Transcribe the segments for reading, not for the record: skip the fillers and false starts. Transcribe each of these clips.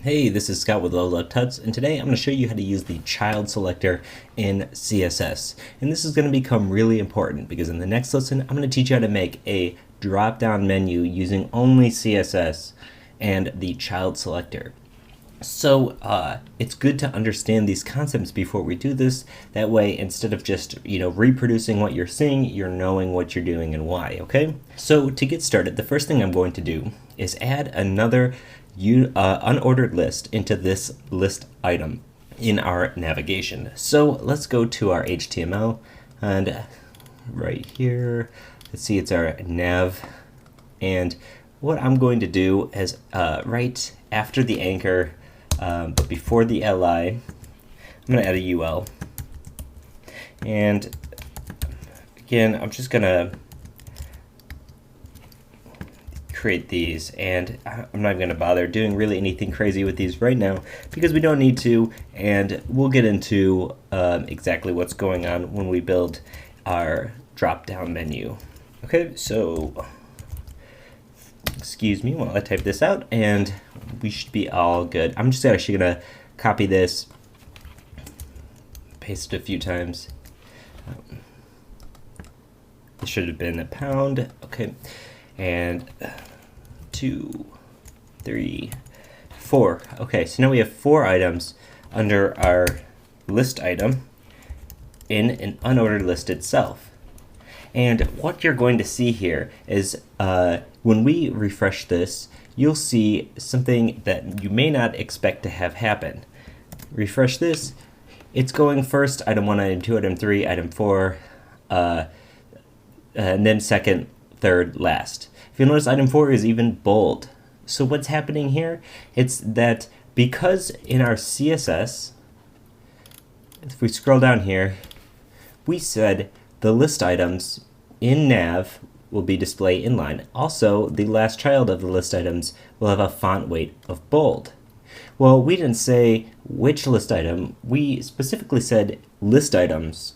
Hey, this is Scott with Tuts, and today I'm going to show you how to use the child selector in CSS. And this is going to become really important because in the next lesson, I'm going to teach you how to make a drop-down menu using only CSS and the child selector. So it's good to understand these concepts before we do this. That way, instead of just reproducing what you're seeing, you're knowing what you're doing and why. Okay. So to get started, the first thing I'm going to do is add another unordered list into this list item in our navigation. So let's go to our HTML, and right here, let's see, it's our nav. And what I'm going to do is right after the anchor, but before the li, I'm going to add a ul. And again, I'm just going to create these, and I'm not going to bother doing really anything crazy with these right now because we don't need to, and we'll get into exactly what's going on when we build our drop-down menu. Okay, so excuse me while I type this out, and we should be all good. I'm just actually going to copy this, paste it a few times. This should have been a pound. Okay, and 2, 3, 4. Okay, so now we have 4 items under our list item in an unordered list itself. And what you're going to see here is when we refresh this, you'll see something that you may not expect to have happen. Refresh this, it's going first, item 1, item 2, item 3, item 4, and then second, third, last. If you'll notice, item 4 is even bold. So what's happening here? It's that because in our CSS, if we scroll down here, we said the list items in nav will be display inline. Also, the last child of the list items will have a font weight of bold. Well, we didn't say which list item. We specifically said list items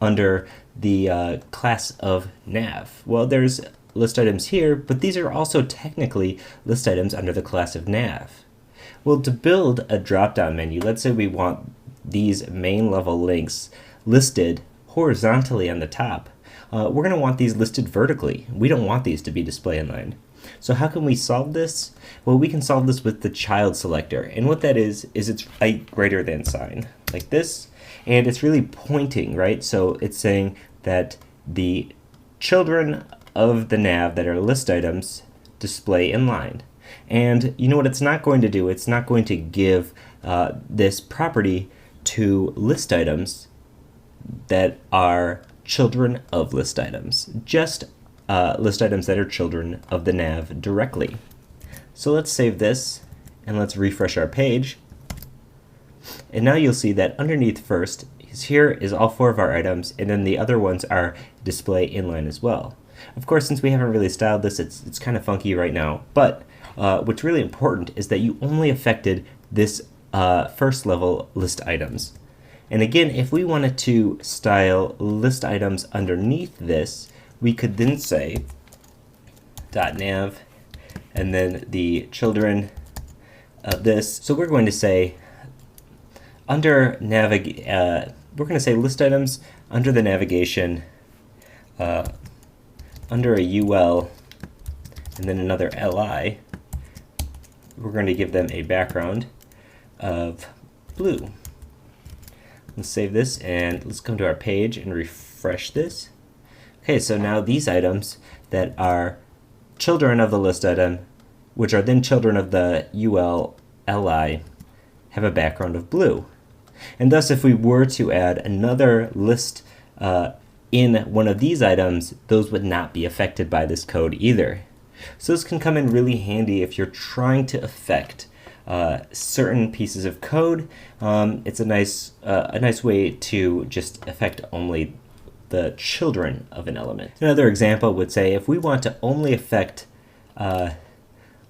under the class of nav. Well, there's list items here, but these are also technically list items under the class of nav. Well, to build a drop-down menu, let's say we want these main level links listed horizontally on the top. We're going to want these listed vertically. We don't want these to be display inline. So how can we solve this? Well, we can solve this with the child selector. And what that is it's a greater than sign, like this. And it's really pointing, right? So it's saying that the children of the nav that are list items display inline. And you know what it's not going to do? It's not going to give this property to list items that are children of list items, just list items that are children of the nav directly. So let's save this and let's refresh our page. And now you'll see that underneath first, here is all 4 of our items, and then the other ones are display inline as well. Of course, since we haven't really styled this, it's kind of funky right now, but what's really important is that you only affected this first level list items. And again, if we wanted to style list items underneath this, we could then say .nav and then the children of this. So we're going to say under we're going to say list items under the navigation, under a UL, and then another LI. We're going to give them a background of blue. Let's save this and let's come to our page and refresh this. Okay, so now these items that are children of the list item, which are then children of the UL LI, have a background of blue. And thus, if we were to add another list in one of these items, those would not be affected by this code either. So this can come in really handy if you're trying to affect certain pieces of code. It's a nice way to just affect only the children of an element. Another example would say if we want to only affect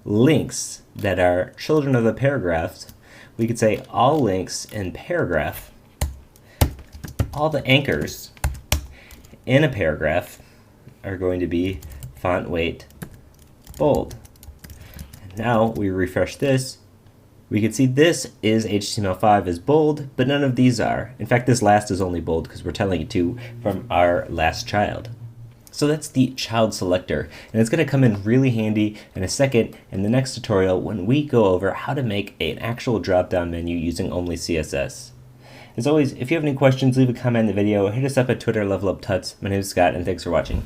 links that are children of the paragraphs, we could say all links in paragraph, all the anchors in a paragraph are going to be font weight bold. Now we refresh this we can see this is HTML5 is bold, but none of these are. In fact, this last is only bold because we're telling it to from our last child. So that's the child selector, and it's going to come in really handy in a second in the next tutorial when we go over how to make an actual drop-down menu using only CSS. As always, if you have any questions, leave a comment in the video, hit us up at Twitter, Level Up Tuts. My name is Scott, and thanks for watching.